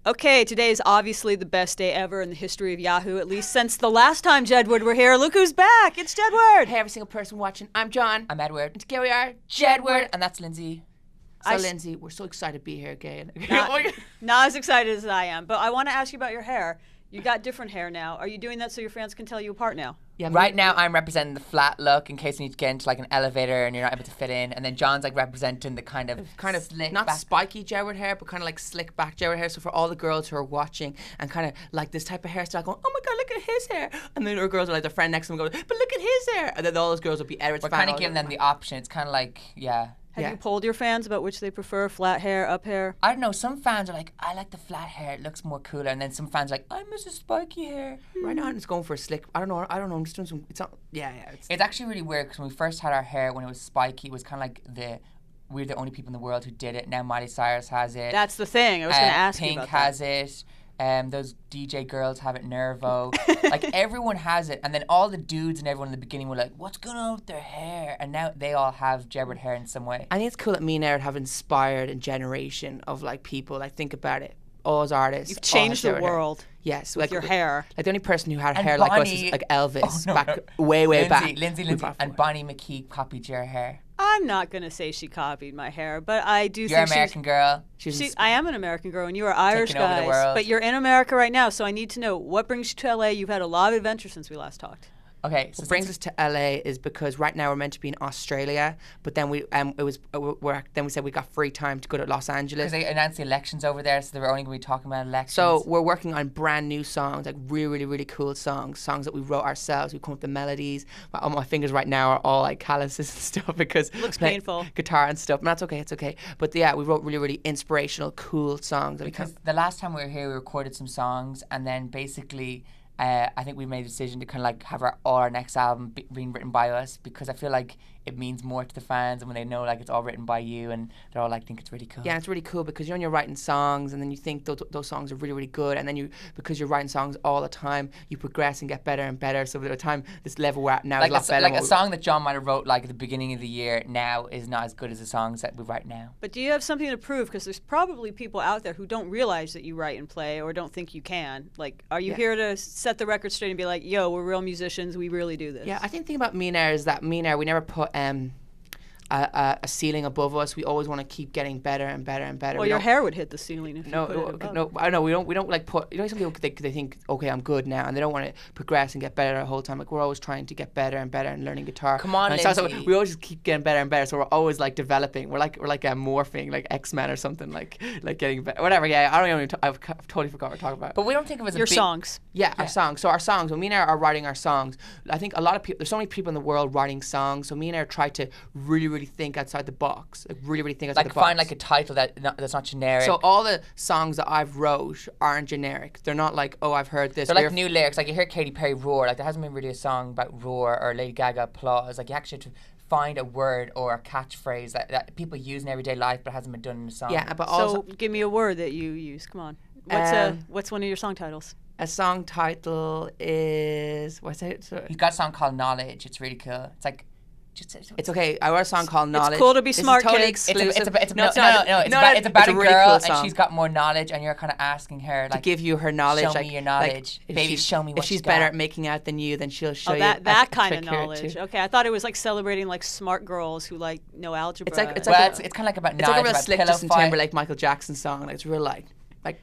Okay, today is obviously the best day ever in the history of Yahoo, at least since the last time Jedward were here. Look who's back. It's Jedward. Hey, every single person watching. I'm John. I'm Edward. And together we are Jedward. And that's Lindsay. So, Lindsay, we're so excited to be here again. Not as excited as I am, but I want to ask you about your hair. You got different hair now. Are you doing that so your fans can tell you apart now? Yeah, right now I'm representing the flat look in case you need to get into like an elevator and you're not able to fit in, and then John's like representing the kind of slick not back. spiky Jedward hair, but kind of like slick back Jedward hair. So for all the girls who are watching and kind of like this type of hairstyle, going, oh my god, look at his hair, and then our girls are like their friend next to them going, but look at his hair, and then all those girls will be Edward's We're fan. kind of giving them the option. It's kind of like Have you polled your fans about which they prefer, flat hair, up hair? I don't know. Some fans are like, I like the flat hair. It looks more cooler. And then some fans are like, I miss the spiky hair. Right now, I'm just going for a slick. I don't know. I'm just doing some. It's not. Yeah. It's actually really weird because when we first had our hair, when it was spiky, it was kind of like we're the only people in the world who did it. Now Miley Cyrus has it. That's the thing. I was going to ask you about that. Pink has it. Those DJ girls have it, Nervo. Like everyone has it, and then all the dudes and everyone in the beginning were like, "What's going on with their hair?" And now they all have Jedward hair in some way. I think it's cool that me and Edward have inspired a generation of like people. Like think about it, all as artists. You've changed the world. Yes, with your hair. Like the only person who had And hair like us is like Elvis way Lindsay, back. Lindsay, and Bonnie McKee copied your hair. I'm not going to say she copied my hair, but I do You're think an American girl. I am an American girl, and you are Irish Taking over the guys. world. But you're in America right now, so I need to know what brings you to LA. You've had a lot of adventures since we last talked. Okay, so what brings us to LA is because right now we're meant to be in Australia, but then we said we got free time to go to Los Angeles. Because they announced the elections over there, so they were only going to be talking about elections. So we're working on brand new songs, like really cool songs that we wrote ourselves. We come up with the melodies. My fingers right now are all like calluses and stuff because looks painful. Guitar and stuff. And that's okay. It's okay. But yeah, we wrote really inspirational, cool songs. Because the last time we were here, we recorded some songs, and then basically. I think we made a decision to kind of like have all our next album being written by us, because I feel like it means more to the fans, and when they know like it's all written by you, and they're all like think it's really cool. Yeah, it's really cool because you're writing songs, and then you think those songs are really good, and then because you're writing songs all the time, you progress and get better and better. So by the time this level we're at now is a lot better. Like a song that John might have wrote like at the beginning of the year now is not as good as the songs that we write now. But do you have something to prove? Because there's probably people out there who don't realize that you write and play, or don't think you can. Like, are you here to set the record straight and be like, yo, we're real musicians, we really do this? Yeah, I think the thing about me and Air is that me and Air, we never put a ceiling above us. We always want to keep getting better and better and better. Well, your hair would hit the ceiling if you put it above. No, I know we don't like put. You know, some people they think, okay, I'm good now, and they don't want to progress and get better the whole time. Like we're always trying to get better and better and learning guitar. Come on, Lindsay. Lindsay. So we always just keep getting better and better. So we're always like developing. We're like morphing, like X-Men or something, like getting better. Whatever. Yeah, I don't even. I've totally forgot what we're talking about. But we don't think of it as your songs. Yeah, our songs. So our songs. When me and Air are writing our songs, I think a lot of people. There's so many people in the world writing songs. So me and Air try to really think outside the box. Like really think outside the box. Like find like a title that's not generic. So all the songs that I've wrote aren't generic. They're not like, oh, I've heard this. They're like new lyrics. Like you hear Katy Perry roar. Like there hasn't been really a song about roar, or Lady Gaga applause. Like you actually have to find a word or a catchphrase that people use in everyday life but hasn't been done in a song. Yeah, but also give me a word that you use. Come on. What's one of your song titles? A song title is what's it? You've got a song called Knowledge. It's really cool. It's like. It's okay. I wrote a song called Knowledge. It's cool to be smart, totally kids. Exclusive. It's about a really girl, cool song. and she's got more knowledge, and you're kind of asking her like to give you her knowledge. Show me your knowledge, baby. Show me what if she's better at making out than you, then she'll show you that kind of knowledge. Okay, I thought it was like celebrating like smart girls who like know algebra. It's kind of like about it's knowledge. Like a real about slick pillow Justin fight. Timberlake, Michael Jackson song. Like it's real like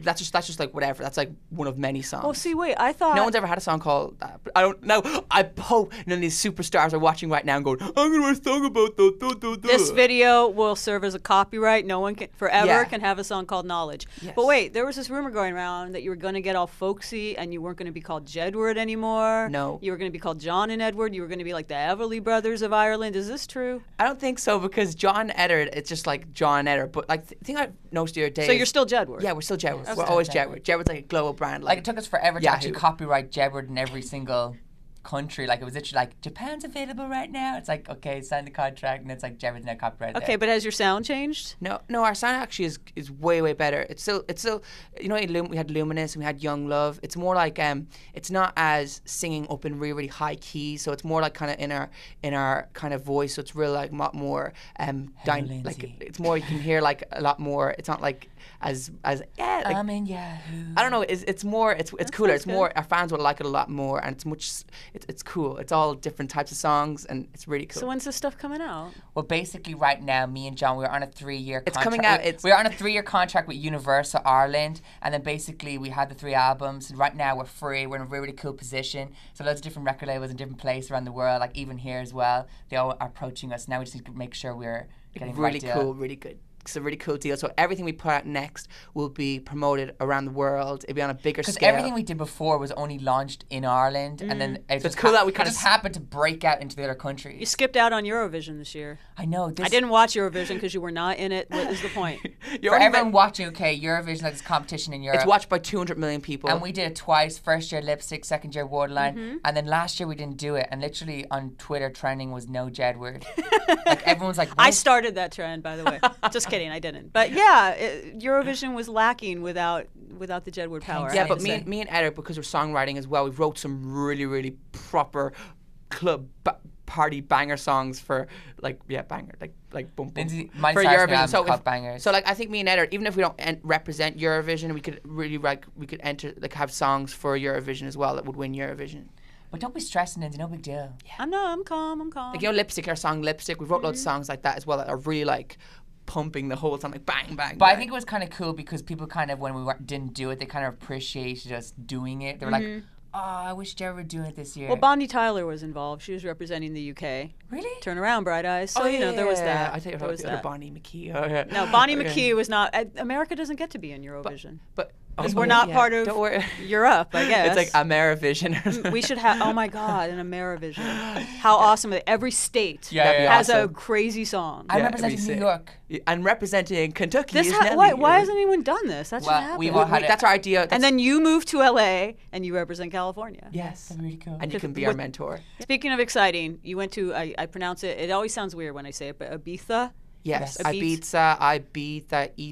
that's just like whatever. That's like one of many songs. Oh, see, wait, I thought no one's ever had a song called that. But I don't know. I hope none of these superstars are watching right now and going, "I'm gonna write a song about this video will serve as a copyright. No one can can have a song called Knowledge." Yes. But wait, there was this rumor going around that you were gonna get all folksy and you weren't gonna be called Jedward anymore. No, you were gonna be called John and Edward. You were gonna be like the Everly Brothers of Ireland. Is this true? I don't think so because John Edward, it's just like John Edward. But like the thing I noticed the other day. So you're still Jedward. Yeah, we're still Jedward. We're always Jedward. Jedward's like a global brand. Like it took us forever to Yahoo. actually copyright Jedward in every single country. Like it was literally like Japan's available right now. It's like okay, sign the contract, and it's like Jedward's now copyrighted. Okay, but has your sound changed? No, our sound actually is way better. It's still you know we had Luminous and we had Young Love. It's more like it's not as singing up in really high keys. So it's more like kind of in our kind of voice. So it's real like more like it's more you can hear like a lot more. It's not like yeah. Like, I'm in Yahoo. I don't know. It's more. It's cooler. It's more. Our fans will like it a lot more, and it's cool. It's all different types of songs, and it's really cool. So when's this stuff coming out? Well, basically, right now, me and John, we're on a 3-year contract. It's coming out. We're on a 3-year contract with Universal Ireland, and then basically we had the 3 albums. And right now, we're free. We're in a really, really cool position. So loads of different record labels in different places around the world, like even here as well. They all are approaching us. Now we just need to make sure we're getting the really right deal. cool, really good. It's a really cool deal. So everything we put out next will be promoted around the world. It'll be on a bigger scale. Because everything we did before was only launched in Ireland, and then it's cool that we kind of just happened to break out into the other countries. You skipped out on Eurovision this year. I know. I didn't watch Eurovision because you were not in it. What is the point? For everyone watching, okay, Eurovision, like this competition in Europe. It's watched by 200 million people. And we did it twice. First year lipstick, second year borderline. And then last year we didn't do it. And literally on Twitter trending was no Jedward. Like everyone's like, I started that trend, by the way. Just kidding, I didn't. But yeah, Eurovision was lacking without the Jedward power. Yeah, but me and Ed, because we're songwriting as well, we wrote some really, really proper club party banger songs for banger like boom boom for Eurovision. Bangers. So like I think me and Ed, even if we don't represent Eurovision, we could really enter have songs for Eurovision as well that would win Eurovision. But don't be stressing, Lindsay. No big deal. Yeah. I'm calm. Like Lipstick, our song Lipstick, we wrote loads of songs like that as well that are really like pumping the whole time, like bang bang. But bang. I think it was kind of cool because people kind of, when we didn't do it, they kind of appreciated us doing it. They were like, oh, I wish Jerry were doing it this year. Well, Bonnie Tyler was involved. She was representing the UK. Really? Turn around, Bright Eyes. So, there was that. I think it was Bonnie McKee. Oh, yeah. No, Bonnie McKee was not. America doesn't get to be in Eurovision. But because we're not part of Europe, I guess. It's like Amerivision. We should have, oh my God, an Amerivision. How awesome. Every state has a crazy song. I'm representing New York. And representing Kentucky. Why hasn't anyone done this? That should happen. That's our idea. And then you move to LA and you represent California. Yes. That's really cool. And you can be our mentor. Speaking of exciting, you went to, I pronounce it, it always sounds weird when I say it, but Ibiza? Yes, Ibiza.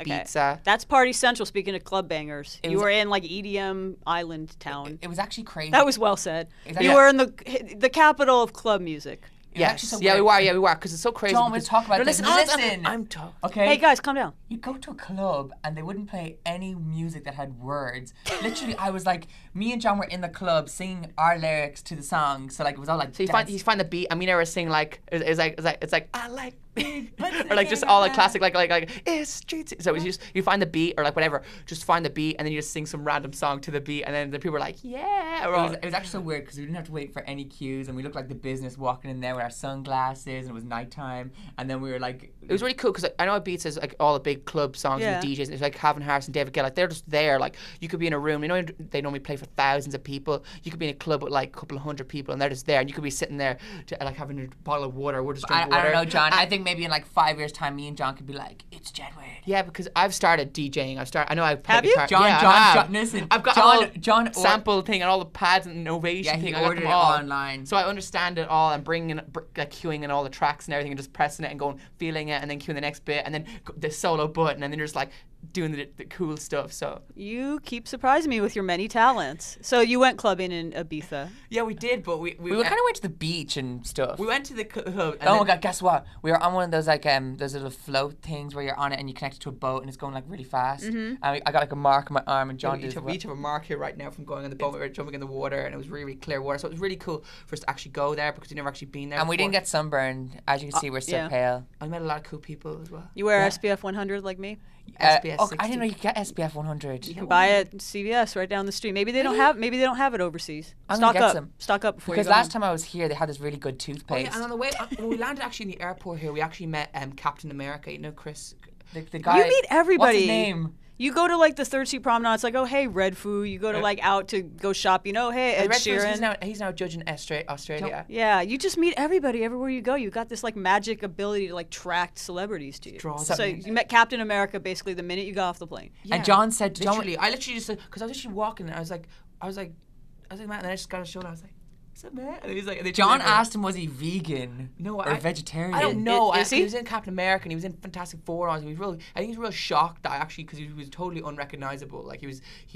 Okay. That's Party Central, speaking of club bangers. You were in like EDM island town. It was actually crazy. That was well said. You were in the capital of club music. Yes. So we were, because it's so crazy. John, we'll talk about this. Listen. I'm talking. Okay. Hey, guys, calm down. You go to a club and they wouldn't play any music that had words. Literally, I was like, me and John were in the club singing our lyrics to the song. So like it was all like. So you find the beat. I mean, I was singing like it's like I like big or like just all like classic like it's streets. So it's just you find the beat or like whatever. Just find the beat and then you just sing some random song to the beat and then the people are like yeah. It was actually so weird because we didn't have to wait for any cues and we looked like the business walking in there with our sunglasses and it was nighttime and then we were like. It was really cool because I know Ibiza is like all the big club songs and DJs. It's like Calvin Harris and David Guetta. Like they're just there. Like you could be in a room. You know they normally play for thousands of people. You could be in a club with like a couple of hundred people and they're just there. And you could be sitting there like having a bottle of water. We're just drinking water. I don't know, John. I think maybe in like 5 years' time, me and John could be like, it's Jedward. Yeah, because I've started DJing. I know I've have you? John, listen. I've got John sample thing and all the pads and Novation thing. I ordered it online. So I understand it all and bringing like queuing in all the tracks and everything and just pressing it and going feeling it and then queuing the next bit and then the solo button and then you're just like doing the cool stuff. So you keep surprising me with your many talents. So you went clubbing in Ibiza. Yeah, we did, but we kind of went to the beach and stuff. We went to the club. Oh my God! Guess what? We were on one of those like those little float things where you're on it and you connect it to a boat and it's going like really fast. And I got like a mark on my arm and John did. We each have a mark here right now from going on the boat. We were jumping in the water and it was really, really clear water. So it was really cool for us to actually go there because we'd never actually been there. And before. we didn't get sunburned. As you can see, we're so pale. I met a lot of cool people as well. You wear SPF 100 like me? SPF 60. I didn't know you could get SPF 100. You can buy it at CVS right down the street. Maybe they don't have it overseas. I'm gonna get some. Stock up before because you go last time I was here, they had this really good toothpaste. Oh, yeah, and on the way when we landed actually in the airport here, we actually met Captain America. You know, Chris. The guy. You meet everybody. What's his name? You go to like the Third Street Promenade. It's like, oh hey, Red Foo. You go to like out to go shop. You know, hey, Ed Sheeran. He's now judging Australia. Yeah, you just meet everybody everywhere you go. You got this like magic ability to like attract celebrities to you. So you met Captain America basically the minute you got off the plane. Yeah. And John said, literally, I literally just because I was actually walking and I was like, man, and then I just got a shoulder. I was like. What's up, man? And he's like, John asked him, was he vegan? No, or vegetarian? I don't know. He was in Captain America and he was in Fantastic Four. And I think he was real shocked that actually because he was totally unrecognizable. Like he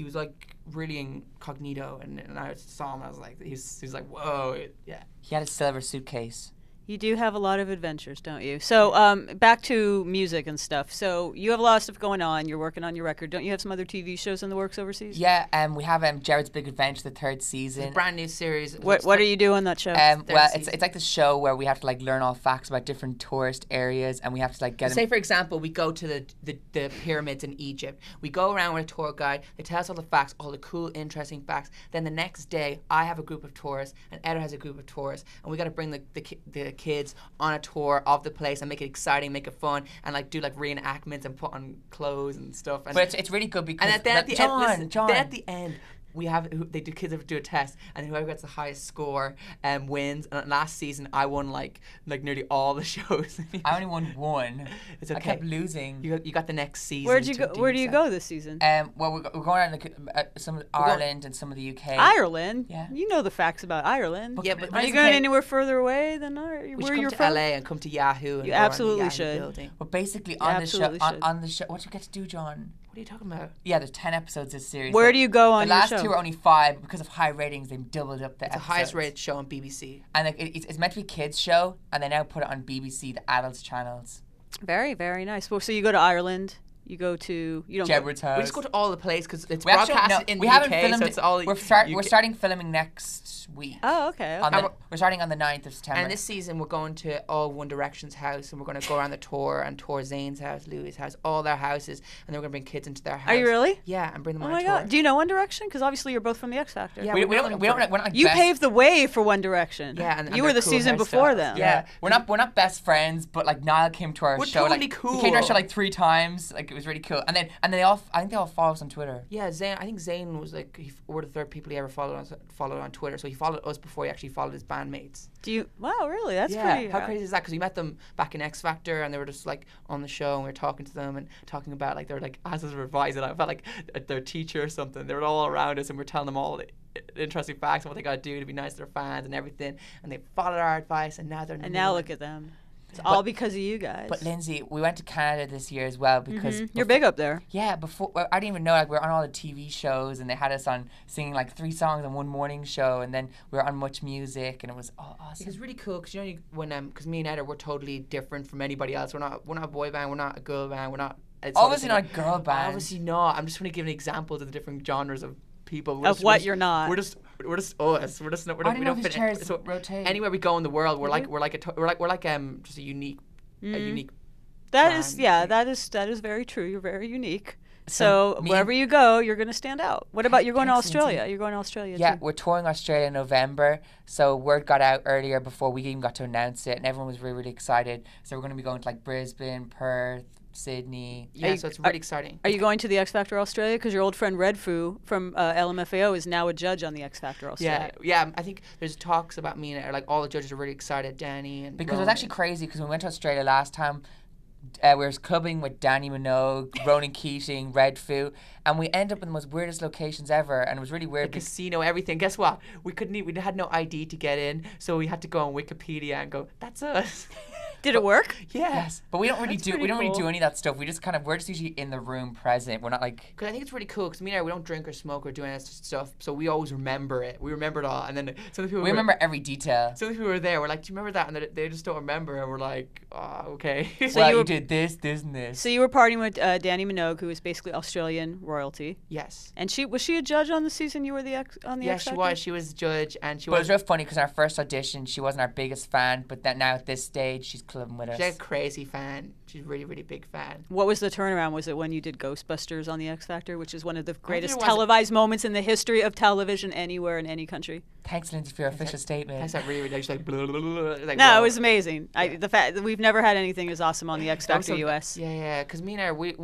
was like really incognito. And I saw him. And I was like, he was like, whoa, yeah. He had a silver suitcase. You do have a lot of adventures, don't you? So back to music and stuff. So you have a lot of stuff going on. You're working on your record. Don't you have some other TV shows in the works overseas? Yeah, we have Jedward's Big Adventure, the 3rd It's a season. brand new series. What are you doing on that show? Well, season. it's like the show where we have to like learn all facts about different tourist areas, and we have to like get Say, for example, we go to the pyramids in Egypt. We go around with a tour guide. They tell us all the facts, all the cool, interesting facts. Then the next day, I have a group of tourists, and Eder has a group of tourists, and we got to bring the kids on a tour of the place and make it exciting, make it fun, and like do like reenactments and put on clothes and stuff. And But it's really good because then at the John, end, listen, John. then at the end, kids have to do a test, and whoever gets the highest score wins. And last season, I won like nearly all the shows. I only won one. It's okay. I kept losing. You got the next season. Where'd you go? Where do you decide. go this season? Well, we're going around some of Ireland and some of the UK. Ireland. Yeah. You know the facts about Ireland. Yeah, but Are you going anywhere further away than we where should you're come to from? LA and come to Yahoo. And You go around the absolutely Yahoo should. Building. But basically You on the show, absolutely should. on the show, what do you get to do, John? What are you talking about? Yeah, there's 10 episodes this series. Where do you go on The your last show? two were only 5, but because of high ratings, they've doubled up the It's the episodes. highest rated show on BBC. And like, it's meant to be a kids show, and they now put it on BBC, the adults channels. Very, very nice. Well, so you go to Ireland. You go to you don't. Go, Jedward's house. We just go to all the places because it's We actually- broadcasted no, in we the haven't UK, filmed so it. it's all We're starting filming next week. oh, okay. We're starting on the 9th of September. And this season we're going to all One Direction's house, and we're going to go around the tour and tour Zayn's house, Louis' house, all their houses, and then we're going to bring kids into their house. Are you really? Yeah, and bring them Oh on my a tour. god. Do you know One Direction? Because obviously you're both from the X Factor. Yeah, we we're don't, not we're not You best, paved the way for One Direction. Yeah, and you their were the cool season before hairstyles. them. Yeah, we're not best friends, but like Niall came to our We're show. totally He cool. came to our show like 3 times. Like it was really cool. And they all, I think they all follow us on Twitter. Yeah, Zayn. I think Zayn was like we're the 3rd people he ever followed on Twitter. So he followed us before he actually followed his bandmates. Do you? Wow, really? That's yeah, pretty. how crazy is that? Because we met them back in X Factor, and they were just like on the show, and we were talking to them and talking about like they were like as us were advising. I felt like their teacher or something. They were all around us, and we're telling them all the interesting facts and what they got to do to be nice to their fans and everything. And they followed our advice, and now they're. And now look at them. It's all because of you guys. But Lindsay, we went to Canada this year as well because You're big up there. Yeah, before I didn't even know, like we were on all the TV shows and they had us on singing like 3 songs on one morning show, and then we were on Much Music, and it was all awesome. It's really cool because when because me and Ed we're totally different from anybody else. We're not a boy band. We're not a girl band. We're not. Obviously not a girl band. Obviously not. I'm just going to give an examples of the different genres of people. Of what you're not. We're just us. We're just not. I don't we know don't if fit these chairs so rotate. anywhere we go in the world, we're like just a unique That is brand. that is very true. You're very unique. So me wherever you go, you're going to stand out. What about you're going to Thanks, Australia? Lindsay. You're going to Australia Yeah, too. we're touring Australia in November, so word got out earlier before we even got to announce it, and everyone was really, really excited. So we're going to be going to like Brisbane, Perth, Sydney. Yeah, so it's really exciting. Are you going to the X Factor Australia? Because your old friend Red Foo from LMFAO is now a judge on the X Factor Australia. Yeah. I think there's talks about me and like all the judges are really excited. Danny and Because it was Ronan. actually crazy because when we went to Australia last time, we were clubbing with Danny Minogue, Ronan Keating, Red Foo, and we ended up in the most weirdest locations ever, and it was really the weird. casino, everything. Guess what? We had no ID to get in, so we had to go on Wikipedia and go, that's us. Did it work? Yes, but we don't really That's do pretty really cool. do any of that stuff. We're just usually in the room present. We're not like Because I think it's really cool. Because me and I, we don't drink or smoke or do any of that stuff, so we always remember it. We remember it all, and then some of the people we remember every detail. Some of the people who were there were like, "Do you remember that?" And they just don't remember, and we're like, "Oh, okay." So Well, you you were- did this, and this. So you were partying with Danny Minogue, who is basically Australian royalty. Yes. And was she a judge on the season you were on the Yeah, X she Factor? was. She was judge, and she But it was. was real funny because in our first audition, she wasn't our biggest fan, but then now at this stage, she's clubbing with us. She's a crazy fan. She's a really, really big fan. What was the turnaround? Was it when you did Ghostbusters on the X Factor, which is one of the greatest it was- televised moments in the history of television anywhere in any country? Thanks, Lindsay, for your official statement. That's not really, really. She's like, blah, blah, blah, blah, like, No, whoa. it was amazing. The fact that we've never had anything as awesome on the X Factor US. Yeah. Because me and her, we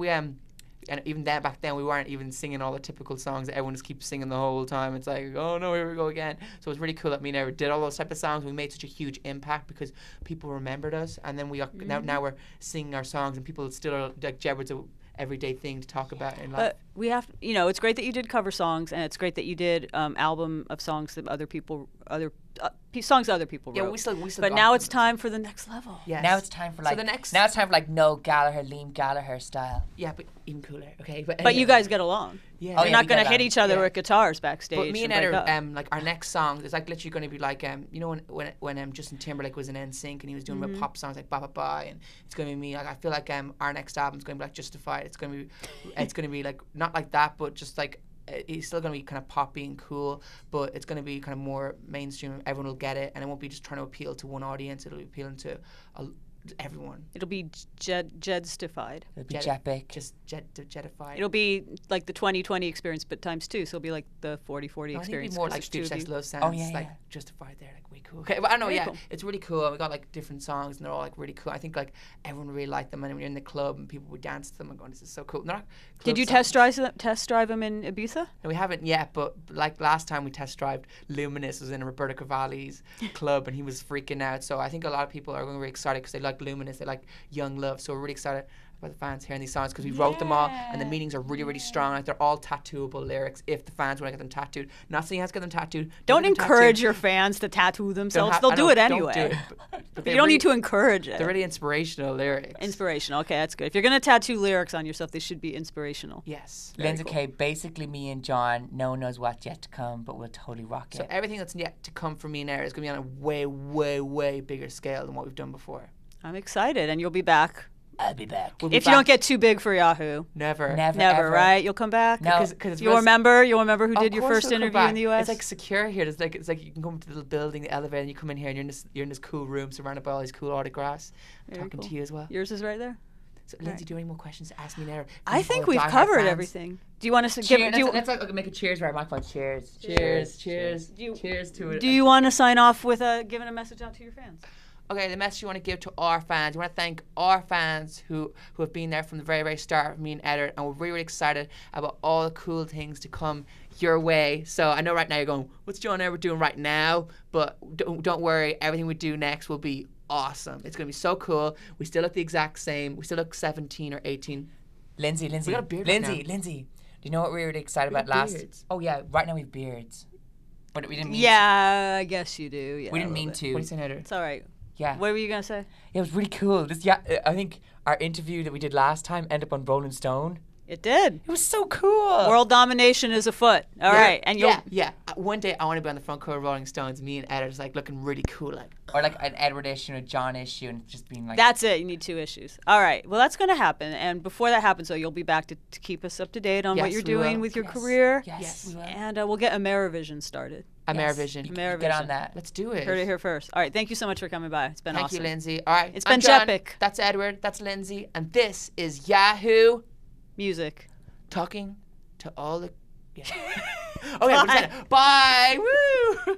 and even then back then we weren't even singing all the typical songs that everyone just keeps singing the whole time. It's like, oh no, here we go again. So it was really cool that me and her did all those type of songs. We made such a huge impact because people remembered us, and then we got, now we're singing our songs, and people still are like Jedward's a everyday thing to talk about in life. we have, it's great that you did cover songs, and it's great that you did album of songs that songs other people wrote. Yeah, we still. But now it's time for the next level. Yes. Now it's time for like. So the next. Now it's time for like Noel Gallagher, Liam Gallagher style. Yeah, but even cooler. Okay, But you guys get along. Yeah. Oh, You're yeah, not we going to get hit along. each other Yeah. with guitars backstage. But me and break Ed up. are, like our next song is like literally going to be like when Justin Timberlake was in NSYNC and he was doing real pop songs like Ba Ba Ba, and it's going to be me. Like I feel like our next album is going to be like Justified. It's going to be like not like that, but just like it's still going to be kind of poppy and cool, but it's going to be kind of more mainstream. Everyone will get it, and it won't be just trying to appeal to one audience. It'll be appealing to everyone. It'll be Jedstified. It'll be Jepic. Just jetified. It'll be like the 2020 experience, but times 2. So it'll be like the 40-40 No, I think it'd experience. be more 'cause like there's 2 of Stooge Sex you. Love Sounds, Oh, yeah, like yeah. Justified there, like way cool. Okay, but I know, Very yeah, cool. it's really cool. We got like different songs, and they're all like really cool. I think like everyone really liked them, and when you're in the club and people would dance to them and going, "This is so cool." They're not Did you club songs. test drive them in Ibiza? No, we haven't yet, but like last time we test drove, Luminous was in Roberto Cavalli's club, and he was freaking out. So I think a lot of people are going to be really excited because they like Luminous, they like Young Love. So we're really excited about the fans hearing these songs because we wrote them all, and the meanings are really, really strong. Like they're all tattooable lyrics if the fans want to get them tattooed. Not saying you have to get them tattooed. Don't get them encourage tattooed. your fans to tattoo Don't themselves. ha- They'll I do know, it don't anyway. do it, but But they're you don't really- need to encourage it. They're really inspirational lyrics. Inspirational. Okay, that's good. If you're going to tattoo lyrics on yourself, they should be inspirational. Yes. Lindsay K, basically me and John, no one knows what's yet to come, but we'll totally rock So it. everything that's yet to come from me and Era is going to be on a way, way, way bigger scale than what we've done before. I'm excited, and you'll be back. I'll be back. We'll be If you don't back. get too big for Yahoo. Never. Never, Never, ever. right? You'll come back? No. Because it's You'll remember who Of did your course first we'll come interview back. in the US? It's like secure here. It's like you can come to the little building, the elevator, and you come in here and you're in this cool room surrounded by all these cool autographs. Very Talking cool. to you as well. Yours is right there. So Lindsay, do you have any more questions to ask me now? I think we've covered everything. Do you want to give? Let's like make a cheers for our microphone. Cheers. Cheers. Cheers. Cheers to it. Do you want to sign off with giving a message out to your fans? Okay, the message you want to give to our fans. We want to thank our fans who have been there from the very, very start of me and Edward, and we're really, really excited about all the cool things to come your way. So I know right now you're going, what's John Edward doing right now? But don't worry, everything we do next will be awesome. It's going to be so cool. We still look the exact same. We still look 17 or 18. Lindsay. We got a beard right Lindsay. Do you know what we were really excited We about got last? beards. Oh yeah, right now we have beards. But we didn't mean Yeah, I guess you do. Yeah, we a didn't little mean bit. to. What are you saying, Edward? It's all right. Yeah. What were you gonna say? It was really cool. I think our interview that we did last time ended up on Rolling Stone. It did. It was so cool. World domination is afoot. All right, and you'll. Yeah. One day I want to be on the front cover of Rolling Stones. Me and Ed are just like looking really cool, like. Or like an Edward issue and a John issue and just being like. That's it. You need 2 issues. All right. Well, that's going to happen. And before that happens, though, you'll be back to keep us up to date on what Yes, you're we doing will. with your Yes. career. Yes, we will. And we'll get Amerivision started. Amerivision. Amerivision. Get on that. Let's do it. Heard it here first. All right. Thank you so much for coming by. It's been Thank awesome. you, Lindsay. All right. It's I'm been John. Jepic. That's Edward. That's Lindsay. And this is Yahoo Music. talking to all the. Yeah. Okay, we'll say that. Bye. Woo.